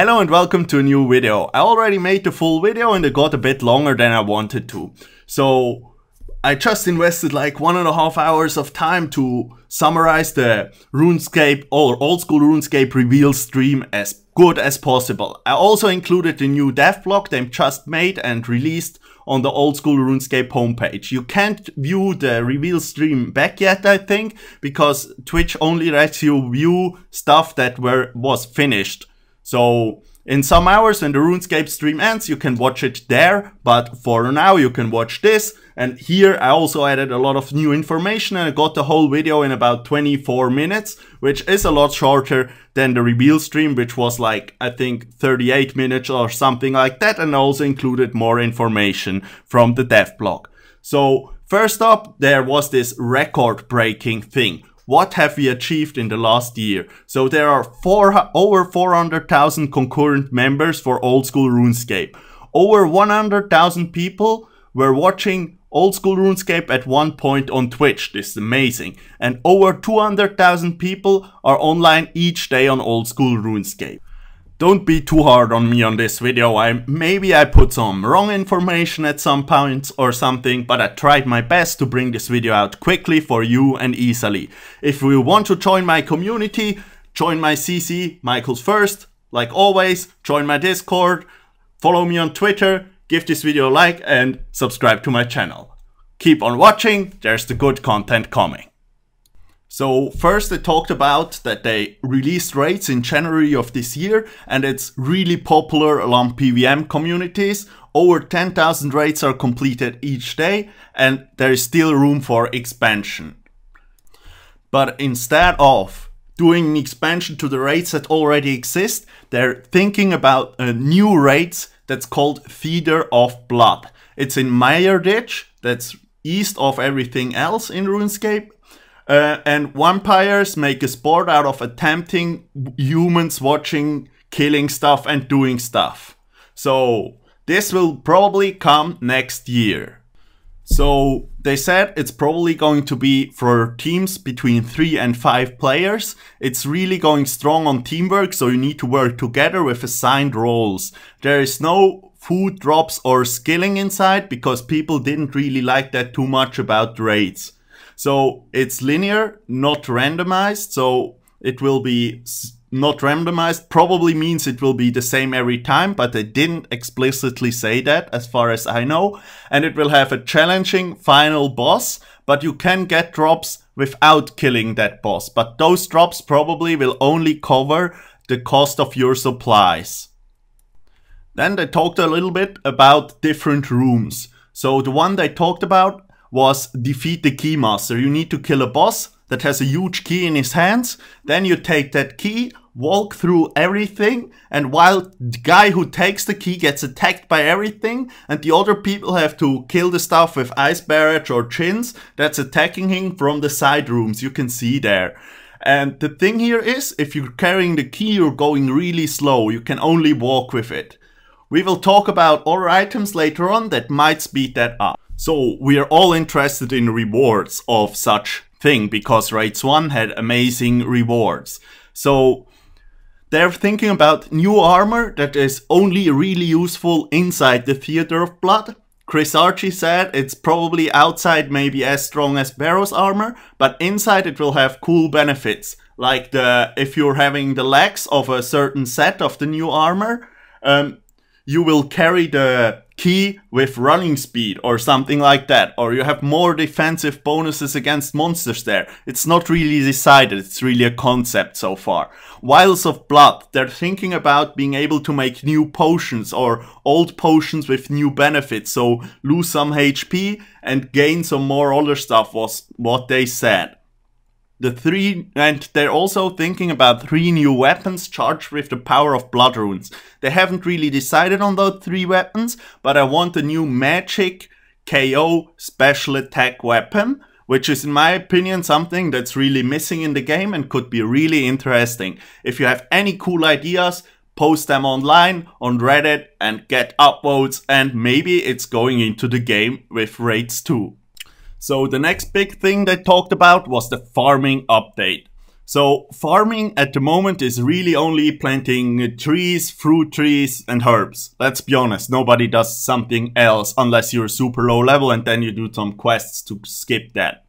Hello and welcome to a new video. I already made the full video and it got a bit longer than I wanted to. So I just invested like 1.5 hours of time to summarize the RuneScape or old school RuneScape reveal stream as good as possible. I also included the new dev blog they just made and released on the old school RuneScape homepage. You can't view the reveal stream back yet, I think, because Twitch only lets you view stuff that was finished. So in some hours when the RuneScape stream ends, you can watch it there, but for now you can watch this. And here I also added a lot of new information and I got the whole video in about 24 minutes, which is a lot shorter than the reveal stream, which was like, I think 38 minutes or something like that, and also included more information from the dev blog. So first up, there was this record-breaking thing. What have we achieved in the last year? So there are over 400,000 concurrent members for old school RuneScape. Over 100,000 people were watching old school RuneScape at one point on Twitch. This is amazing. And over 200,000 people are online each day on old school RuneScape. Don't be too hard on me on this video. Maybe I put some wrong information at some points or something, but I tried my best to bring this video out quickly for you and easily. If you want to join my community, join my CC, Michael's First, like always, join my Discord, follow me on Twitter, give this video a like and subscribe to my channel. Keep on watching, there's the good content coming. So first they talked about that they released raids in January of this year and it's really popular along PVM communities. Over 10,000 raids are completed each day and there is still room for expansion. But instead of doing an expansion to the raids that already exist, they're thinking about a new raids that's called Feeder of Blood. It's in Meyerditch, that's east of everything else in RuneScape. And vampires make a sport out of attempting humans watching, killing stuff and doing stuff. So this will probably come next year. So they said it's probably going to be for teams between 3 and 5 players. It's really going strong on teamwork, so you need to work together with assigned roles. There is no food drops or skilling inside because people didn't really like that too much about raids. So it's linear, not randomized, so it will be not randomized, probably means it will be the same every time, but they didn't explicitly say that as far as I know. And it will have a challenging final boss, but you can get drops without killing that boss. But those drops probably will only cover the cost of your supplies. Then they talked a little bit about different rooms. So the one they talked about was defeat the keymaster. You need to kill a boss that has a huge key in his hands. Then you take that key, walk through everything, and while the guy who takes the key gets attacked by everything, and the other people have to kill the stuff with ice barrage or chins that's attacking him from the side rooms you can see there. And the thing here is, if you're carrying the key, you're going really slow. You can only walk with it. We will talk about other items later on that might speed that up. So we are all interested in rewards of such thing because Raids 1 had amazing rewards. So they're thinking about new armor that is only really useful inside the Theater of Blood. Chris Archie said it's probably outside maybe as strong as Barrow's armor, but inside it will have cool benefits. Like if you're having the legs of a certain set of the new armor, you will carry the key with running speed or something like that, or you have more defensive bonuses against monsters there. It's not really decided, it's really a concept so far. Vials of Blood, they're thinking about being able to make new potions or old potions with new benefits, so lose some HP and gain some more other stuff was what they said. And they're also thinking about 3 new weapons charged with the power of blood runes. They haven't really decided on those 3 weapons, but I want a new magic KO special attack weapon, which is in my opinion something that's really missing in the game and could be really interesting. If you have any cool ideas, post them online on Reddit and get upvotes, and maybe it's going into the game with Raids 2. So the next big thing they talked about was the farming update. So farming at the moment is really only planting trees, fruit trees and herbs. Let's be honest, nobody does something else unless you're super low level and then you do some quests to skip that.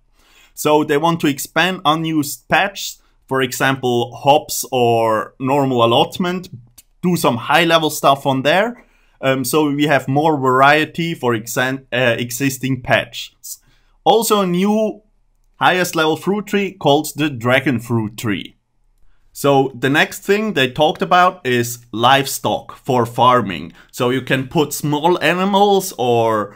So they want to expand unused patches, for example hops or normal allotment, do some high level stuff on there. So we have more variety for existing patches. Also a new highest level fruit tree called the dragon fruit tree. So the next thing they talked about is livestock for farming. So you can put small animals or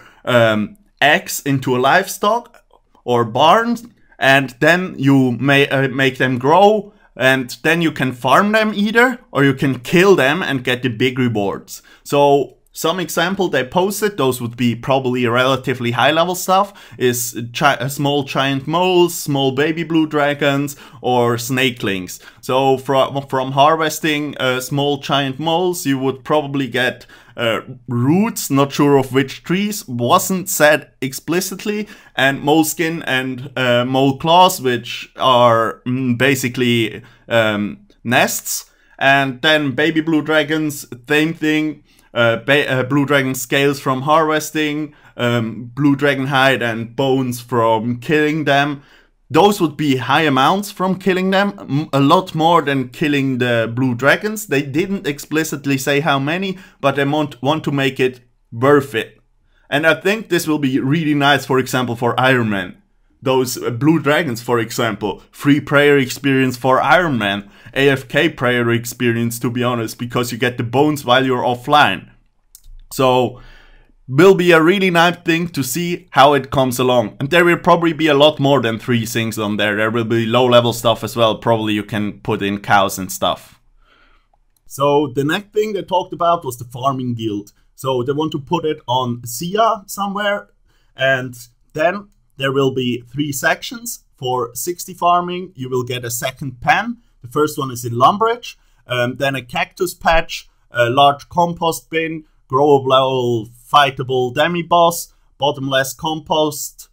eggs into a livestock or barns, and then you may make them grow, and then you can farm them either, or you can kill them and get the big rewards. So some example they posted, those would be probably relatively high level stuff, is small giant moles, small baby blue dragons, or snakelings. So from harvesting small giant moles, you would probably get roots, not sure of which trees, wasn't said explicitly, and mole skin and mole claws, which are basically nests. And then baby blue dragons, same thing. Blue dragon scales from harvesting, blue dragon hide and bones from killing them. Those would be high amounts from killing them, a lot more than killing the blue dragons. They didn't explicitly say how many, but they want to make it worth it. And I think this will be really nice, for example, for Iron Man. Those blue dragons, for example, free prayer experience for Iron Man, AFK prayer experience, to be honest, because you get the bones while you're offline. So will be a really nice thing to see how it comes along. And there will probably be a lot more than 3 things on there. There will be low level stuff as well. Probably you can put in cows and stuff. So the next thing they talked about was the farming guild. So they want to put it on SIA somewhere, and then there will be 3 sections. For 60 farming, you will get a second pen. The first one is in Lumbridge, then a cactus patch, a large compost bin, growable fightable demi-boss, bottomless compost,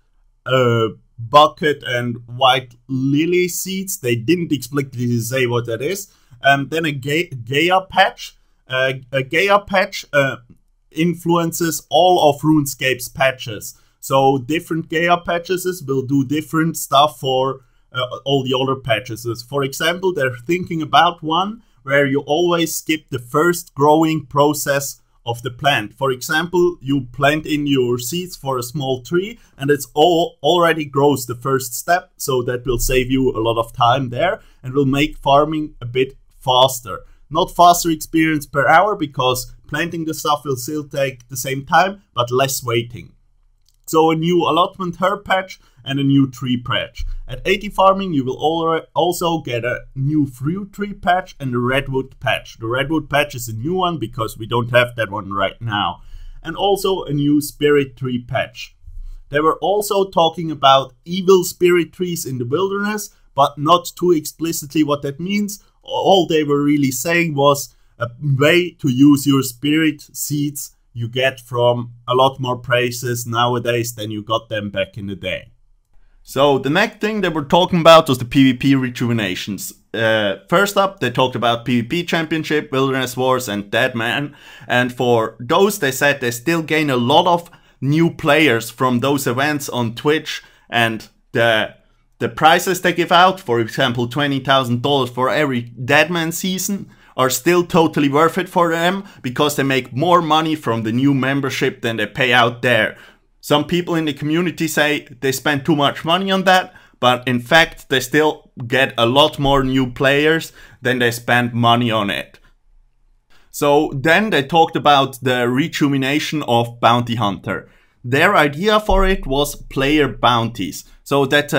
bucket and white lily seeds. They didn't explicitly say what that is. Then a Gaia patch. A Gaia patch influences all of RuneScape's patches. So different Gaia patches will do different stuff for all the other patches. For example, they're thinking about one where you always skip the first growing process of the plant. For example, you plant in your seeds for a small tree and it's already grows the first step, so that will save you a lot of time there and will make farming a bit faster. Not faster experience per hour, because planting the stuff will still take the same time, but less waiting. So a new allotment herb patch and a new tree patch. At 80 farming, you will also get a new fruit tree patch and a redwood patch. The redwood patch is a new one because we don't have that one right now. And also a new spirit tree patch. They were also talking about evil spirit trees in the wilderness, but not too explicitly what that means. All they were really saying was a way to use your spirit seeds you get from a lot more places nowadays than you got them back in the day. So the next thing they were talking about was the PvP rejuvenations. First up, they talked about PvP Championship, Wilderness Wars and Deadman. And for those, they said they still gain a lot of new players from those events on Twitch. And the prizes they give out, for example, $20,000 for every Deadman season, are still totally worth it for them, because they make more money from the new membership than they pay out there. Some people in the community say they spend too much money on that, but in fact they still get a lot more new players than they spend money on it. So then they talked about the rejuvenation of Bounty Hunter. Their idea for it was player bounties. So that's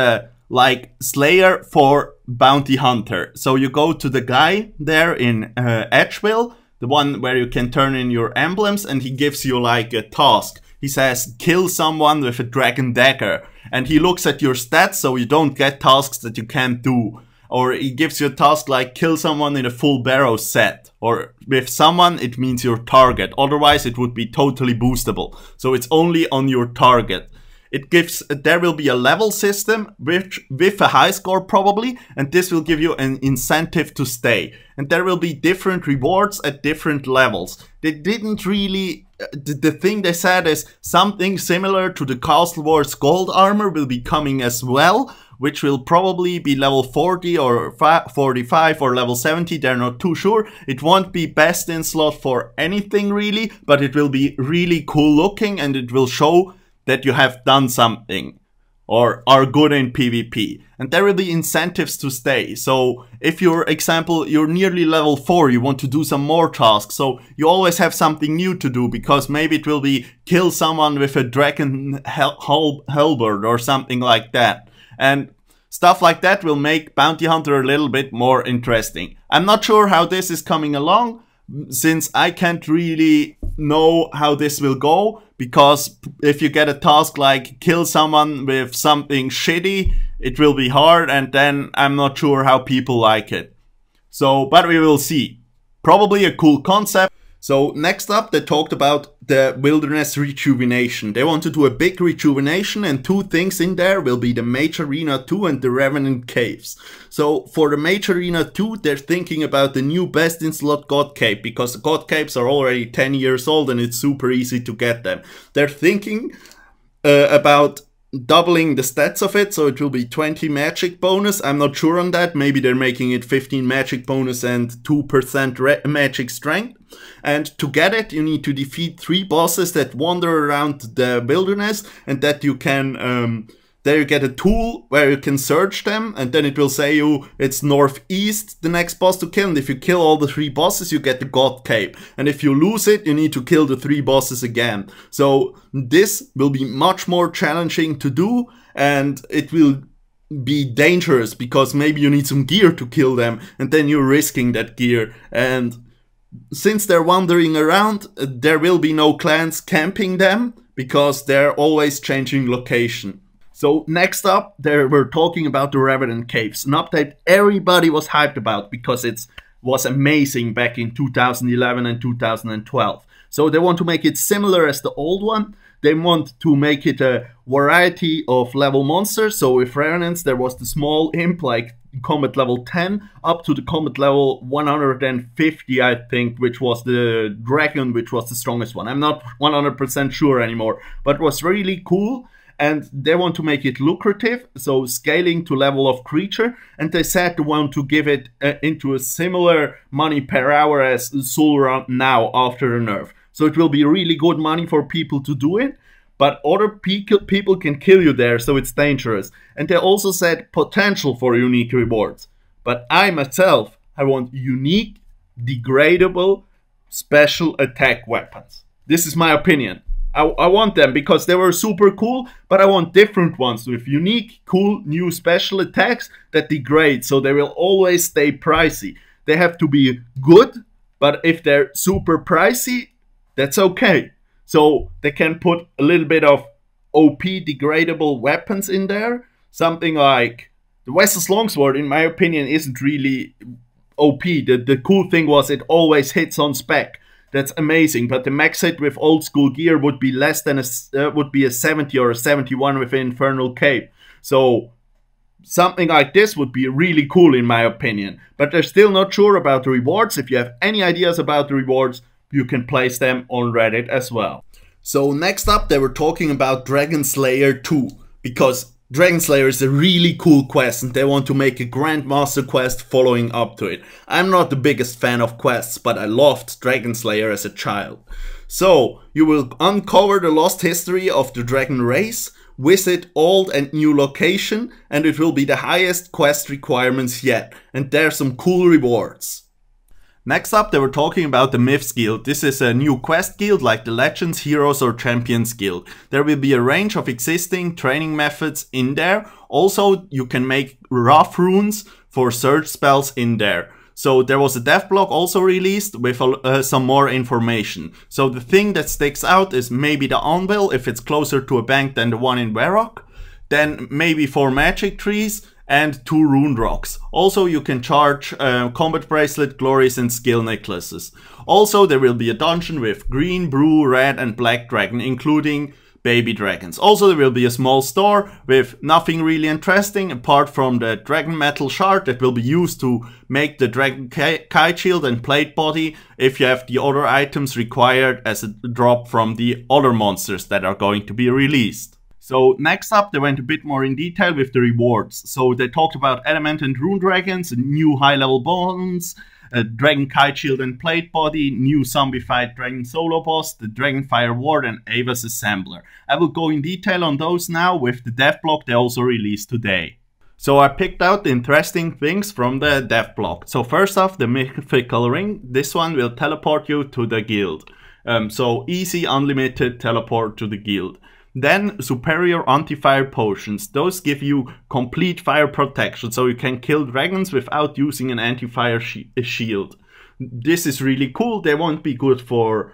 like Slayer for Bounty Hunter. So you go to the guy there in Edgeville, the one where you can turn in your emblems, and he gives you like a task. He says, kill someone with a dragon dagger. And he looks at your stats, so you don't get tasks that you can't do. Or he gives you a task like kill someone in a full barrow set. Or with someone, it means your target. Otherwise, it would be totally boostable. So it's only on your target. it gives, there will be a level system with a high score probably, and this will give you an incentive to stay. And there will be different rewards at different levels. They didn't really, the thing they said is something similar to the Castle Wars gold armor will be coming as well, which will probably be level 40 or 45 or level 70, they're not too sure. It won't be best in slot for anything really, but it will be really cool looking and it will show that you have done something or are good in PvP. And there will be incentives to stay. So if you're, example, you're nearly level 4, you want to do some more tasks, so you always have something new to do, because maybe it will be kill someone with a dragon halberd or something like that. And stuff like that will make Bounty Hunter a little bit more interesting. I'm not sure how this is coming along, since I can't really know how this will go, because if you get a task like kill someone with something shitty, it will be hard, and then I'm not sure how people like it. So, but we will see. Probably a cool concept. So next up, they talked about the wilderness rejuvenation. They want to do a big rejuvenation, and 2 things in there will be the Mage Arena 2 and the Revenant Caves. So for the Mage Arena 2, they're thinking about the new best in slot God Cape, because the God Capes are already 10 years old and it's super easy to get them. They're thinking about doubling the stats of it, so it will be 20 magic bonus. I'm not sure on that. Maybe they're making it 15 magic bonus and 2% magic strength. And to get it, you need to defeat 3 bosses that wander around the wilderness, and that you can there you get a tool where you can search them, and then it will say you it's northeast the next boss to kill, and if you kill all the 3 bosses you get the God Cape, and if you lose it you need to kill the 3 bosses again. So this will be much more challenging to do, and it will be dangerous because maybe you need some gear to kill them, and then you're risking that gear. And since they're wandering around, there will be no clans camping them because they're always changing location. So next up, they were talking about the Revenant Caves, an update everybody was hyped about because it was amazing back in 2011 and 2012. So they want to make it similar as the old one. They want to make it a variety of level monsters. So with Revenants, there was the small imp like combat level 10 up to the combat level 150, I think, which was the dragon, which was the strongest one. I'm not 100% sure anymore, but it was really cool. And they want to make it lucrative, so scaling to level of creature. And they said they want to give it into a similar money per hour as Soul now after the nerf. So it will be really good money for people to do it, but other people can kill you there, so it's dangerous. And they also said potential for unique rewards. But I myself, I want unique, degradable, special attack weapons. This is my opinion. I want them because they were super cool, but I want different ones with unique, cool, new special attacks that degrade, so they will always stay pricey. They have to be good, but if they're super pricey, that's okay. So they can put a little bit of OP degradable weapons in there. Something like the Vessel's Longsword, in my opinion, isn't really OP. The cool thing was it always hits on spec. That's amazing, but the max hit with old school gear would be less than would be a 70 or a 71 with Infernal Cape. So something like this would be really cool in my opinion. But they're still not sure about the rewards. If you have any ideas about the rewards, you can place them on Reddit as well. So next up, they were talking about DSlayer2, because Dragon Slayer is a really cool quest and they want to make a Grandmaster quest following up to it. I'm not the biggest fan of quests, but I loved Dragon Slayer as a child. So, you will uncover the lost history of the dragon race, visit old and new location, and it will be the highest quest requirements yet. And there's some cool rewards. Next up, they were talking about the Myths Guild. This is a new quest guild like the Legends, Heroes or Champions Guild. There will be a range of existing training methods in there. Also, you can make rough runes for search spells in there. So there was a dev blog also released with some more information. So the thing that sticks out is maybe the anvil if it's closer to a bank than the one in Varrock. Then maybe 4 magic trees and 2 rune rocks. Also you can charge combat bracelet, glories and skill necklaces. Also there will be a dungeon with green, blue, red and black dragon, including baby dragons. Also, there will be a small store with nothing really interesting apart from the dragon metal shard that will be used to make the dragon kite shield and plate body if you have the other items required as a drop from the other monsters that are going to be released. So next up, they went a bit more in detail with the rewards. So they talked about element and rune dragons, new high level bones, a dragon kite shield and plate body, new zombified dragon solo boss, the Dragonfire Ward, and Ava's Assembler. I will go in detail on those now with the dev blog they also released today. So I picked out the interesting things from the dev blog. So first off, the mythical ring. This one will teleport you to the guild. So easy, unlimited teleport to the guild. Then superior anti-fire potions. Those give you complete fire protection, so you can kill dragons without using an anti-fire shield. This is really cool. They won't be good for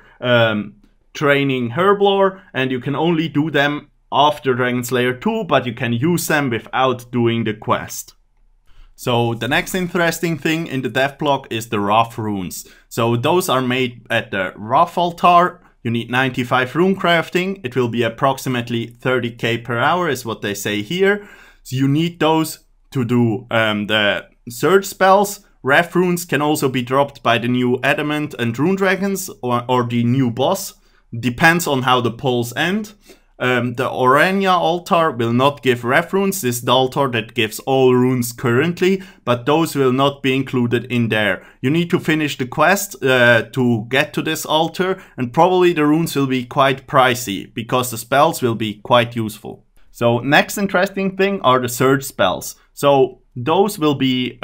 training Herblore, and you can only do them after DSlayer2, but you can use them without doing the quest. So the next interesting thing in the dev blog is the Wrath runes. So those are made at the Wrath altar. You need 95 rune crafting. It will be approximately 30k per hour is what they say here. So you need those to do the surge spells. Wrath runes can also be dropped by the new adamant and rune dragons or the new boss. Depends on how the polls end. The Orania altar will not give Wrath runes. This is the altar that gives all runes currently, but those will not be included in there. You need to finish the quest to get to this altar, and probably the runes will be quite pricey because the spells will be quite useful. So next interesting thing are the surge spells. So those will be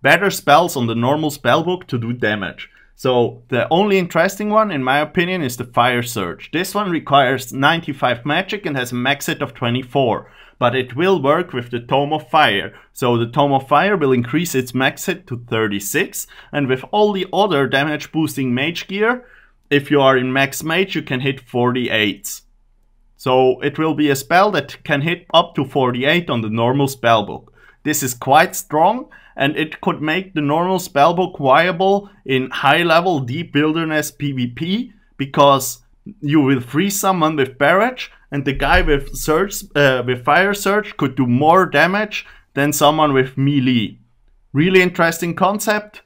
better spells on the normal spellbook to do damage. So the only interesting one, in my opinion, is the Fire Surge. This one requires 95 magic and has a max hit of 24, but it will work with the Tome of Fire. So the Tome of Fire will increase its max hit to 36, and with all the other damage boosting mage gear, if you are in max mage, you can hit 48. So it will be a spell that can hit up to 48 on the normal spellbook. This is quite strong, and it could make the normal spellbook viable in high level deep wilderness PvP, because you will freeze someone with barrage, and the guy with surge, with fire surge could do more damage than someone with melee. Really interesting concept.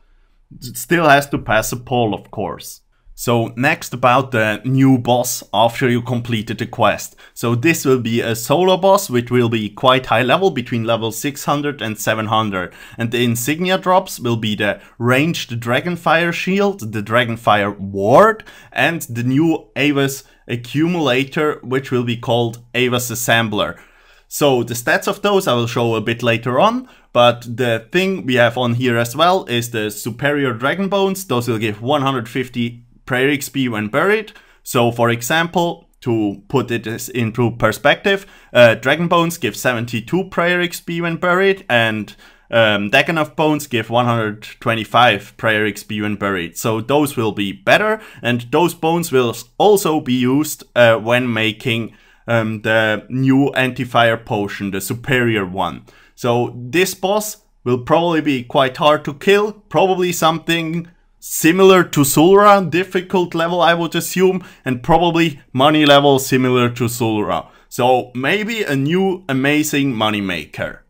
It still has to pass a poll, of course. So next about the new boss after you completed the quest. So this will be a solo boss which will be quite high level, between level 600 and 700. And the insignia drops will be the ranged Dragonfire Shield, the Dragonfire Ward, and the new Ava's Accumulator, which will be called Ava's Assembler. So the stats of those I will show a bit later on, but the thing we have on here as well is the superior dragon bones. Those will give 150 prayer XP when buried. So for example, to put it into perspective, dragon bones give 72 prayer XP when buried, and Dagannoth bones give 125 prayer XP when buried. So those will be better, and those bones will also be used when making the new anti-fire potion, the superior one. So this boss will probably be quite hard to kill, probably something similar to Zulra, difficult level I would assume, and probably money level similar to Zulra. So maybe a new amazing money maker.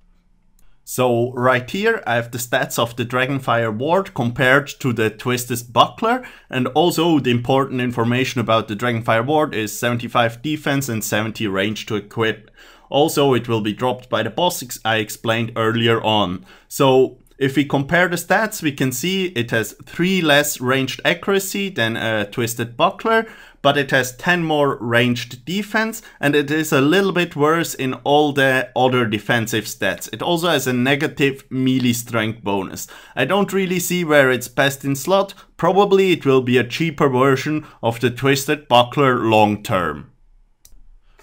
So right here I have the stats of the Dragonfire Ward compared to the Twisted Buckler, and also the important information about the Dragonfire Ward is 75 defense and 70 range to equip. Also it will be dropped by the boss I explained earlier on. So if we compare the stats, we can see it has 3 less ranged accuracy than a Twisted Buckler, but it has 10 more ranged defense, and it is a little bit worse in all the other defensive stats. It also has a negative melee strength bonus. I don't really see where it's best in slot. Probably it will be a cheaper version of the Twisted Buckler long term.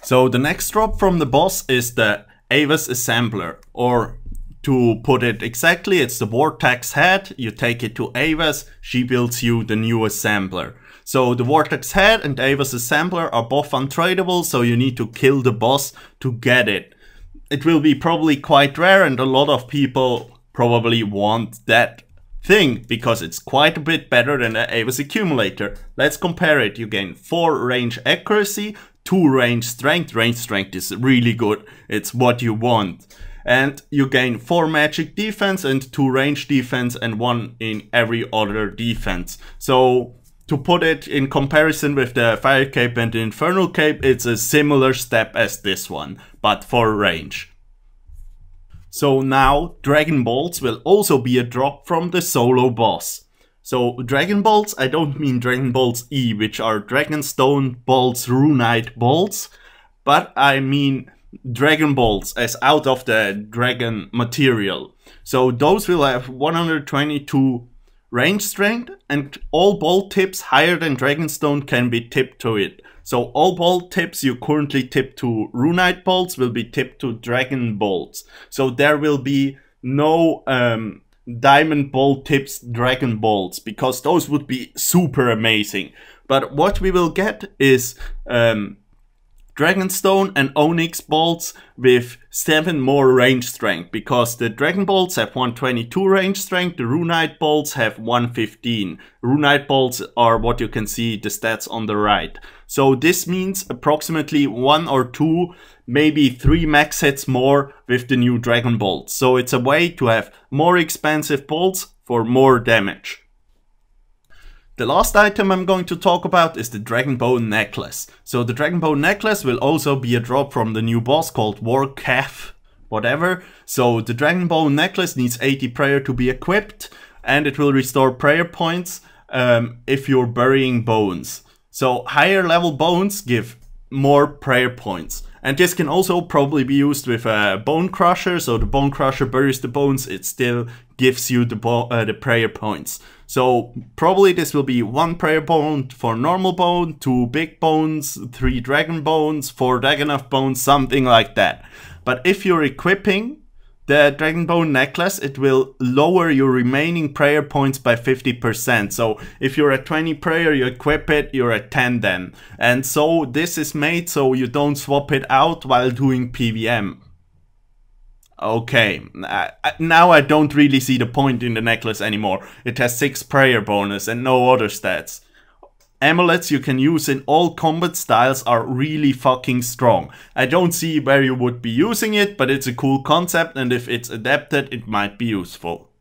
So the next drop from the boss is the Ava's Assembler, or to put it exactly, it's the Vortex head. You take it to Ava's, she builds you the new assembler. So the Vortex head and Ava's assembler are both untradeable, so you need to kill the boss to get it. It will be probably quite rare, and a lot of people probably want that thing because it's quite a bit better than the Ava's accumulator. Let's compare it. You gain 4 range accuracy, 2 range strength. Range strength is really good. It's what you want. And you gain 4 magic defense and 2 range defense and 1 in every other defense. So to put it in comparison with the Fire Cape and the Infernal Cape, it's a similar step as this one, but for range. So now Dragon Bolts will also be a drop from the solo boss. So Dragon Bolts, I don't mean Dragon Bolts E, which are Dragonstone Bolts Runite Bolts, but I mean Dragon Bolts as out of the dragon material. So those will have 122 range strength, and all bolt tips higher than Dragonstone can be tipped to it. So all bolt tips you currently tip to Runite bolts will be tipped to Dragon bolts. So there will be no diamond bolt tips Dragon bolts, because those would be super amazing. But what we will get is Dragonstone and Onyx bolts with 7 more range strength, because the Dragon bolts have 122 range strength, the Runite bolts have 115. Runite bolts are what you can see the stats on the right. So this means approximately 1 or 2, maybe 3 max hits more with the new Dragon bolts. So it's a way to have more expensive bolts for more damage. The last item I'm going to talk about is the Dragon Bone Necklace. So the Dragon Bone Necklace will also be a drop from the new boss called War Calf, whatever. So the Dragon Bone Necklace needs 80 prayer to be equipped, and it will restore prayer points if you're burying bones. So higher level bones give more prayer points. And this can also probably be used with a Bone Crusher. So the Bone Crusher buries the bones, it still gives you the prayer points. So probably this will be 1 prayer bone for normal bone, 2 big bones, 3 dragon bones, 4 Dagonoth bones, something like that. But if you're equipping the Dragon Bone Necklace, it will lower your remaining prayer points by 50%. So if you're at 20 prayer, you equip it, you're at 10 then. And so this is made so you don't swap it out while doing PVM. Okay, now I don't really see the point in the necklace anymore. It has 6 prayer bonus and no other stats. Amulets you can use in all combat styles are really fucking strong. I don't see where you would be using it, but it's a cool concept, and if it's adapted, it might be useful.